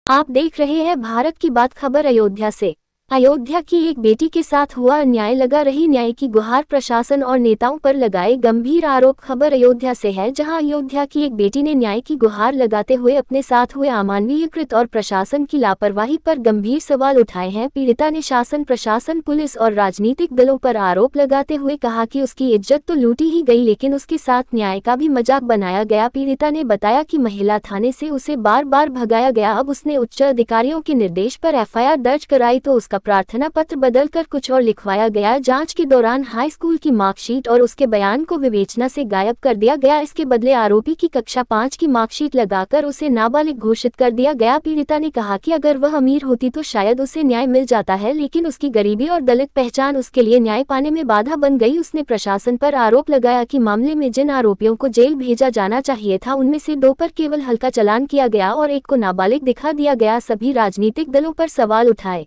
आप देख रहे हैं भारत की बात खबर अयोध्या से। अयोध्या की एक बेटी के साथ हुआ अन्याय, लगा रही न्याय की गुहार, प्रशासन और नेताओं पर लगाए गंभीर आरोप। खबर अयोध्या से है, जहां अयोध्या की एक बेटी ने न्याय की गुहार लगाते हुए अपने साथ हुए अमानवीय कृत्य और प्रशासन की लापरवाही पर गंभीर सवाल उठाए हैं। पीड़िता ने शासन, प्रशासन, पुलिस और राजनीतिक दलों पर आरोप लगाते हुए कहा कि उसकी इज्जत तो लूटी ही गई, लेकिन उसके साथ न्याय का भी मजाक बनाया गया। पीड़िता ने बताया कि महिला थाने से उसे बार बार भगाया गया। अब उसने उच्च अधिकारियों के निर्देश पर FIR दर्ज कराई तो उसका प्रार्थना पत्र बदलकर कुछ और लिखवाया गया। जांच के दौरान हाई स्कूल की मार्कशीट और उसके बयान को विवेचना से गायब कर दिया गया। इसके बदले आरोपी की कक्षा 5 की मार्कशीट लगाकर उसे नाबालिग घोषित कर दिया गया। पीड़िता ने कहा कि अगर वह अमीर होती तो शायद उसे न्याय मिल जाता है, लेकिन उसकी गरीबी और दलित पहचान उसके लिए न्याय पाने में बाधा बन गई। उसने प्रशासन पर आरोप लगाया कि मामले में जिन आरोपियों को जेल भेजा जाना चाहिए था, उनमें से 2 पर केवल हल्का चालान किया गया और 1 को नाबालिग दिखा दिया गया। सभी राजनीतिक दलों पर सवाल उठाए।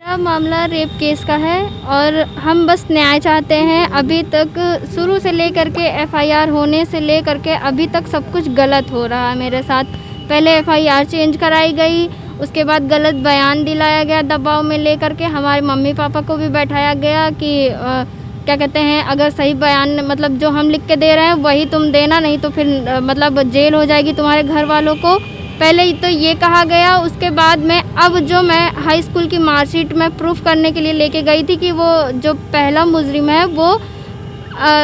मेरा मामला रेप केस का है और हम बस न्याय चाहते हैं। अभी तक शुरू से लेकर के FIR होने से लेकर के अभी तक सब कुछ गलत हो रहा है मेरे साथ। पहले FIR चेंज कराई गई, उसके बाद गलत बयान दिलाया गया, दबाव में लेकर के हमारे मम्मी पापा को भी बैठाया गया कि क्या कहते हैं, अगर सही बयान मतलब जो हम लिख के दे रहे हैं वही तुम देना, नहीं तो फिर मतलब जेल हो जाएगी तुम्हारे घर वालों को। पहले तो ये कहा गया, उसके बाद में अब जो मैं हाई स्कूल की मार्कशीट में प्रूफ करने के लिए लेके गई थी कि वो जो पहला मुजरिम है वो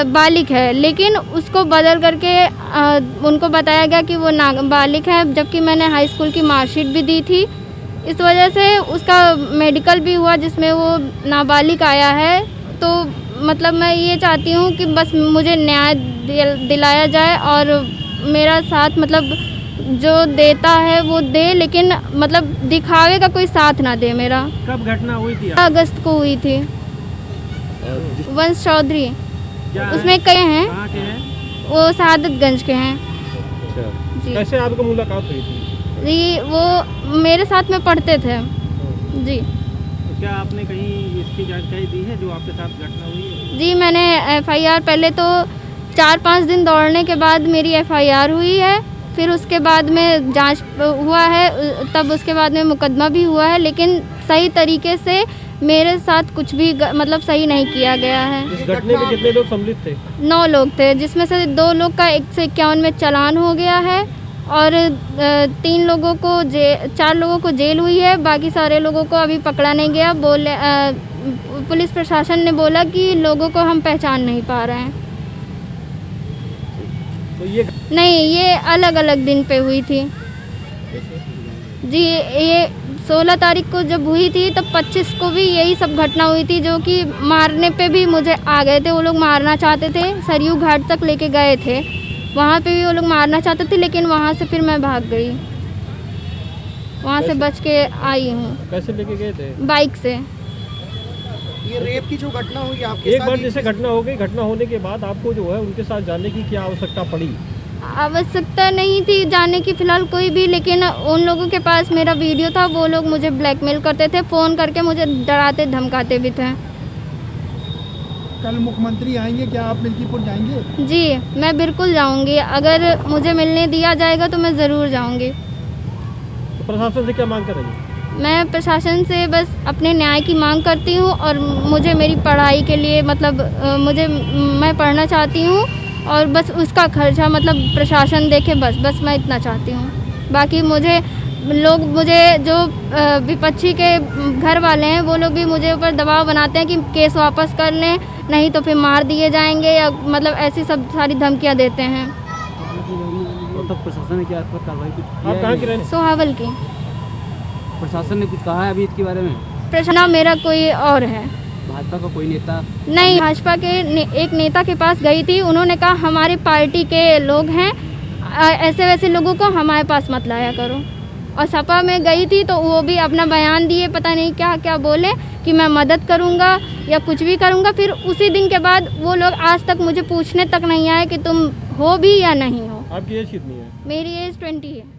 बालिग है, लेकिन उसको बदल करके उनको बताया गया कि वो नाबालिग है, जबकि मैंने हाई स्कूल की मार्कशीट भी दी थी। इस वजह से उसका मेडिकल भी हुआ जिसमें वो नाबालिग आया है। तो मतलब मैं ये चाहती हूँ कि बस मुझे न्याय दिलाया जाए और मेरा साथ मतलब जो देता है वो दे, लेकिन मतलब दिखावे का कोई साथ ना दे मेरा। कब घटना हुई थी? अगस्त को हुई थी। वंश चौधरी उसमें कई हैं, वो शहादतगंज के हैं। अच्छा। कैसे आपको मुलाकात हुई थी? जी, वो मेरे साथ में पढ़ते थे जी। तो क्या आपने कहीं इसकी जानकारी दी है जो आपके साथ घटना हुई है? जी, मैंने FIR पहले तो 4-5 दिन दौड़ने के बाद मेरी FIR हुई है, फिर उसके बाद में जांच हुआ है, तब उसके बाद में मुकदमा भी हुआ है, लेकिन सही तरीके से मेरे साथ कुछ भी मतलब सही नहीं किया गया है। इस घटने में कितने लोग सम्मिलित थे? 9 लोग थे, जिसमें से 2 लोग का 151 में चालान हो गया है और 4 लोगों को जेल हुई है। बाकी सारे लोगों को अभी पकड़ा नहीं गया। पुलिस प्रशासन ने बोला कि लोगों को हम पहचान नहीं पा रहे हैं। तो ये नहीं, ये अलग अलग दिन पे हुई थी जी। ये 16 तारीख को जब हुई थी तब 25 को भी यही सब घटना हुई थी, जो कि मारने पे भी मुझे आ गए थे। वो लोग मारना चाहते थे, सरयू घाट तक लेके गए थे, वहाँ पे भी वो लोग मारना चाहते थे, लेकिन वहाँ से फिर मैं भाग गई, वहाँ से बच के आई हूँ। कैसे लेके गए थे? बाइक से। ये रेप की जो घटना हुई आपके एक साथ, बार जैसे घटना हो गई, घटना होने के बाद आपको जो है उनके साथ जाने की क्या आवश्यकता पड़ी? आवश्यकता नहीं थी जाने की फिलहाल कोई भी, लेकिन उन लोगों के पास मेरा वीडियो था। वो लोग मुझे ब्लैकमेल करते थे, फ़ोन करके मुझे डराते धमकाते भी थे। कल मुख्यमंत्री आएंगे, क्या आप मिल्कीपुर जाएंगे? जी, मैं बिल्कुल जाऊंगी। अगर मुझे मिलने दिया जाएगा तो मैं ज़रूर जाऊंगी। तो प्रशासन से क्या मांग करेंगे? मैं प्रशासन से बस अपने न्याय की मांग करती हूँ और मुझे मेरी पढ़ाई के लिए मतलब मैं पढ़ना चाहती हूँ और बस उसका खर्चा मतलब प्रशासन देखे, बस मैं इतना चाहती हूँ। बाकी मुझे जो विपक्षी के घर वाले हैं वो लोग भी मुझे ऊपर दबाव बनाते हैं कि केस वापस कर लें, नहीं तो फिर मार दिए जाएंगे, या मतलब ऐसी सब सारी धमकियाँ देते हैं। तो प्रशासन ने क्या कार्रवाई कुछ किया? आप कहाँ के रहने? सोहावल की। प्रशासन ने कुछ कहा है अभी इसके बारे में? प्रश्न मेरा कोई और है। भाजपा का कोई नेता? नहीं, भाजपा के एक नेता के पास गई थी, उन्होंने कहा हमारे पार्टी के लोग हैं, ऐसे वैसे लोगों को हमारे पास मत लाया करो। और सपा में गई थी तो वो भी अपना बयान दिए, पता नहीं क्या क्या बोले कि मैं मदद करूंगा या कुछ भी करूंगा। फिर उसी दिन के बाद वो लोग आज तक मुझे पूछने तक नहीं आए कि तुम हो भी या नहीं हो। आपकी एज कितनी है? मेरी एज 20 है।